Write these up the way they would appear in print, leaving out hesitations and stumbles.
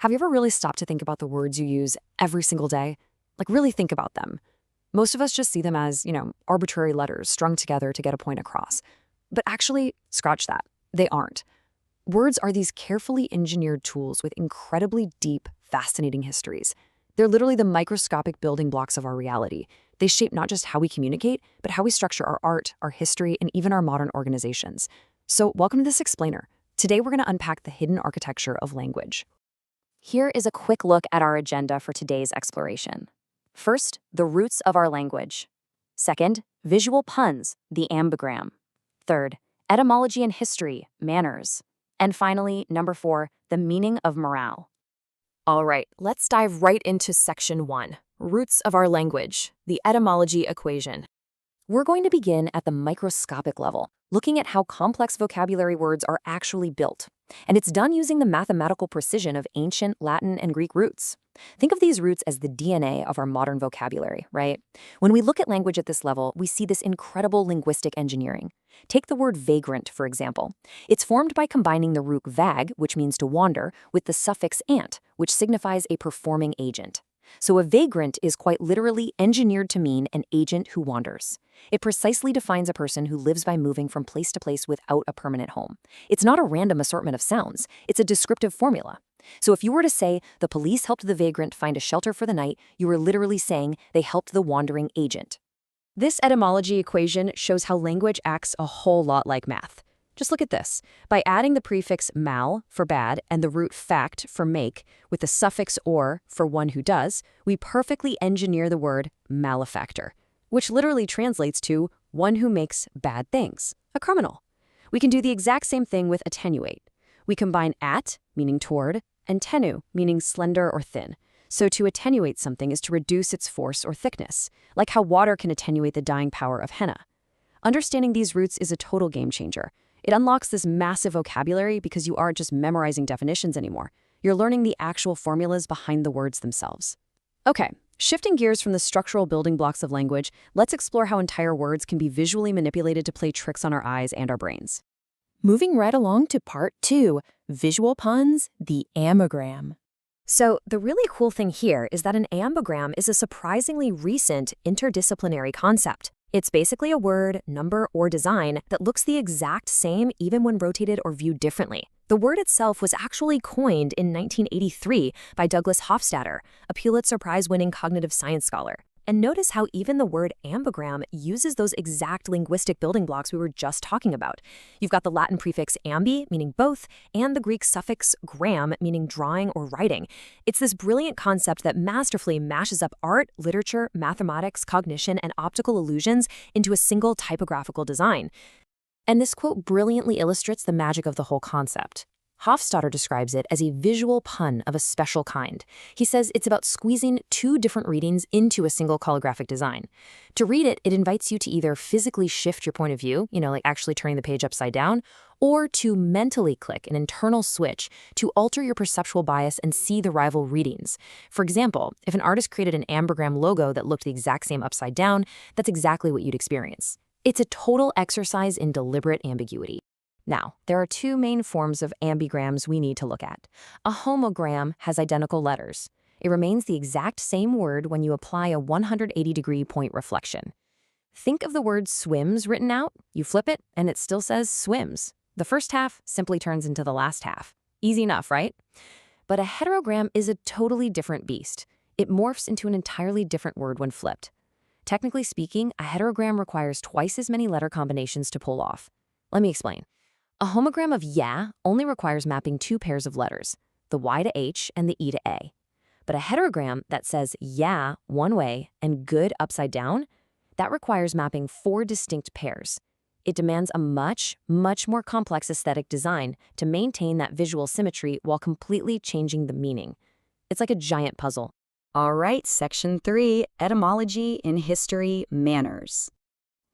Have you ever really stopped to think about the words you use every single day? Like, really think about them. Most of us just see them as, arbitrary letters strung together to get a point across. But actually, scratch that. They aren't. Words are these carefully engineered tools with incredibly deep, fascinating histories. They're literally the microscopic building blocks of our reality. They shape not just how we communicate, but how we structure our art, our history, and even our modern organizations. So, welcome to this explainer. Today, we're going to unpack the hidden architecture of language. Here is a quick look at our agenda for today's exploration. First, the roots of our language. Second, visual puns, the ambigram. Third, etymology and history, manners. And finally, number 4, the meaning of morale. All right, let's dive right into section 1, roots of our language, the etymology equation. We're going to begin at the microscopic level, looking at how complex vocabulary words are actually built. And it's done using the mathematical precision of ancient Latin and Greek roots. Think of these roots as the DNA of our modern vocabulary, right? When we look at language at this level, we see this incredible linguistic engineering. Take the word vagrant, for example. It's formed by combining the root vag, which means to wander, with the suffix ant, which signifies a performing agent. So a vagrant is quite literally engineered to mean an agent who wanders. It precisely defines a person who lives by moving from place to place without a permanent home. It's not a random assortment of sounds, it's a descriptive formula. So if you were to say, the police helped the vagrant find a shelter for the night, you were literally saying they helped the wandering agent. This etymology equation shows how language acts a whole lot like math. Just look at this. By adding the prefix mal for bad and the root fact for make with the suffix or for one who does, we perfectly engineer the word malefactor, which literally translates to one who makes bad things, a criminal. We can do the exact same thing with attenuate. We combine at, meaning toward, and tenu, meaning slender or thin. So to attenuate something is to reduce its force or thickness, like how water can attenuate the dyeing power of henna. Understanding these roots is a total game changer. It unlocks this massive vocabulary because you aren't just memorizing definitions anymore. You're learning the actual formulas behind the words themselves. Okay, shifting gears from the structural building blocks of language, let's explore how entire words can be visually manipulated to play tricks on our eyes and our brains. Moving right along to part 2, visual puns, the ambigram. So the really cool thing here is that an ambigram is a surprisingly recent interdisciplinary concept. It's basically a word, number, or design that looks the exact same even when rotated or viewed differently. The word itself was actually coined in 1983 by Douglas Hofstadter, a Pulitzer Prize-winning cognitive science scholar. And notice how even the word ambigram uses those exact linguistic building blocks we were just talking about. You've got the Latin prefix ambi, meaning both, and the Greek suffix gram, meaning drawing or writing. It's this brilliant concept that masterfully mashes up art, literature, mathematics, cognition, and optical illusions into a single typographical design. And this quote brilliantly illustrates the magic of the whole concept. Hofstadter describes it as a visual pun of a special kind. He says it's about squeezing two different readings into a single calligraphic design. To read it, it invites you to either physically shift your point of view, like actually turning the page upside down, or to mentally click an internal switch to alter your perceptual bias and see the rival readings. For example, if an artist created an ambigram logo that looked the exact same upside down, that's exactly what you'd experience. It's a total exercise in deliberate ambiguity. Now, there are two main forms of ambigrams we need to look at. A homogram has identical letters. It remains the exact same word when you apply a 180-degree point reflection. Think of the word swims written out. You flip it, and it still says swims. The first half simply turns into the last half. Easy enough, right? But a heterogram is a totally different beast. It morphs into an entirely different word when flipped. Technically speaking, a heterogram requires twice as many letter combinations to pull off. Let me explain. A homogram of yeah only requires mapping two pairs of letters, the Y to H and the E to A. But a heterogram that says yeah one way and good upside down, that requires mapping 4 distinct pairs. It demands a much, much more complex aesthetic design to maintain that visual symmetry while completely changing the meaning. It's like a giant puzzle. All right, section 3, etymology in history, manners.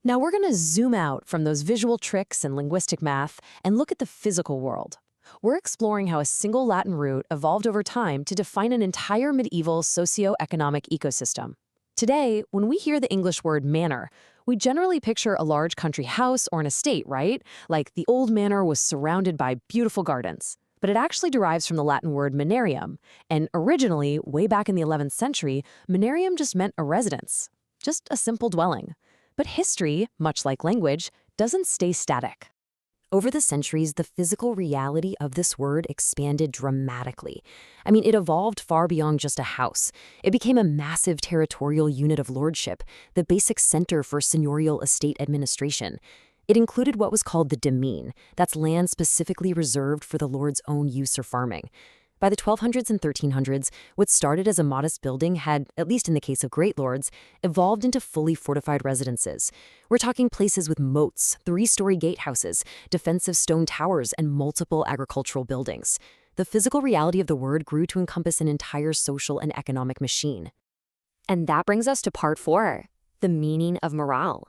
Now we're going to zoom out from those visual tricks and linguistic math and look at the physical world. We're exploring how a single Latin root evolved over time to define an entire medieval socio-economic ecosystem. Today, when we hear the English word manor, we generally picture a large country house or an estate, right? Like the old manor was surrounded by beautiful gardens. But it actually derives from the Latin word manerium, and originally, way back in the 11th century, manerium just meant a residence, just a simple dwelling. But history, much like language, doesn't stay static. Over the centuries, the physical reality of this word expanded dramatically. I mean, it evolved far beyond just a house. It became a massive territorial unit of lordship, the basic center for seigneurial estate administration. It included what was called the demesne, that's land specifically reserved for the lord's own use or farming. By the 1200s and 1300s, what started as a modest building had, at least in the case of great lords, evolved into fully fortified residences. We're talking places with moats, three-story gatehouses, defensive stone towers, and multiple agricultural buildings. The physical reality of the word grew to encompass an entire social and economic machine. And that brings us to part 4, the meaning of morale.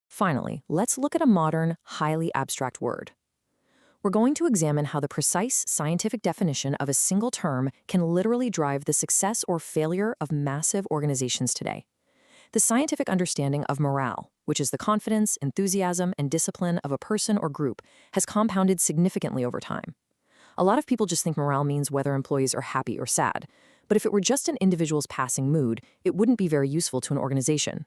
Finally, let's look at a modern, highly abstract word. We're going to examine how the precise scientific definition of a single term can literally drive the success or failure of massive organizations today. The scientific understanding of morale, which is the confidence, enthusiasm, and discipline of a person or group, has compounded significantly over time. A lot of people just think morale means whether employees are happy or sad, but if it were just an individual's passing mood, it wouldn't be very useful to an organization.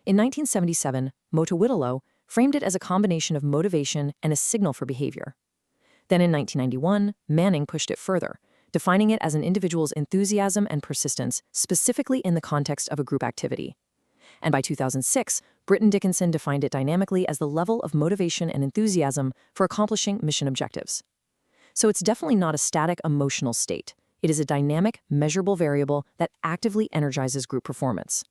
In 1977, Motowillow framed it as a combination of motivation and a signal for behavior. Then in 1991, Manning pushed it further, defining it as an individual's enthusiasm and persistence, specifically in the context of a group activity. And by 2006, Britton Dickinson defined it dynamically as the level of motivation and enthusiasm for accomplishing mission objectives. So it's definitely not a static emotional state. It is a dynamic, measurable variable that actively energizes group performance.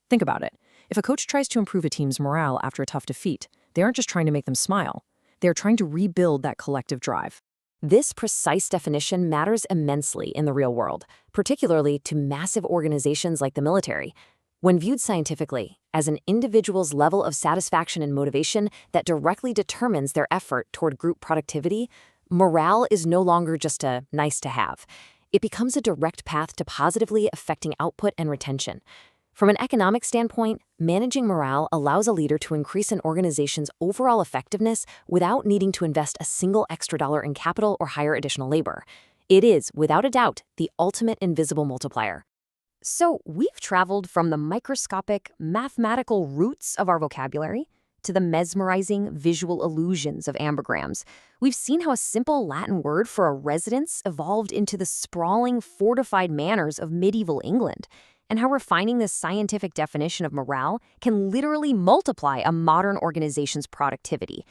Think about it. If a coach tries to improve a team's morale after a tough defeat, they aren't just trying to make them smile. They're trying to rebuild that collective drive. This precise definition matters immensely in the real world, particularly to massive organizations like the military. When viewed scientifically, as an individual's level of satisfaction and motivation that directly determines their effort toward group productivity, morale is no longer just a nice to have. It becomes a direct path to positively affecting output and retention. From an economic standpoint, managing morale allows a leader to increase an organization's overall effectiveness without needing to invest a single extra dollar in capital or hire additional labor. It is, without a doubt, the ultimate invisible multiplier. So we've traveled from the microscopic, mathematical roots of our vocabulary to the mesmerizing visual illusions of ambigrams. We've seen how a simple Latin word for a residence evolved into the sprawling, fortified manners of medieval England, and how refining this scientific definition of morale can literally multiply a modern organization's productivity.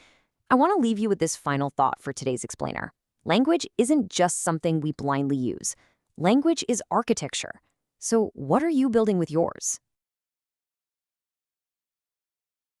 I want to leave you with this final thought for today's explainer. Language isn't just something we blindly use. Language is architecture. So what are you building with yours?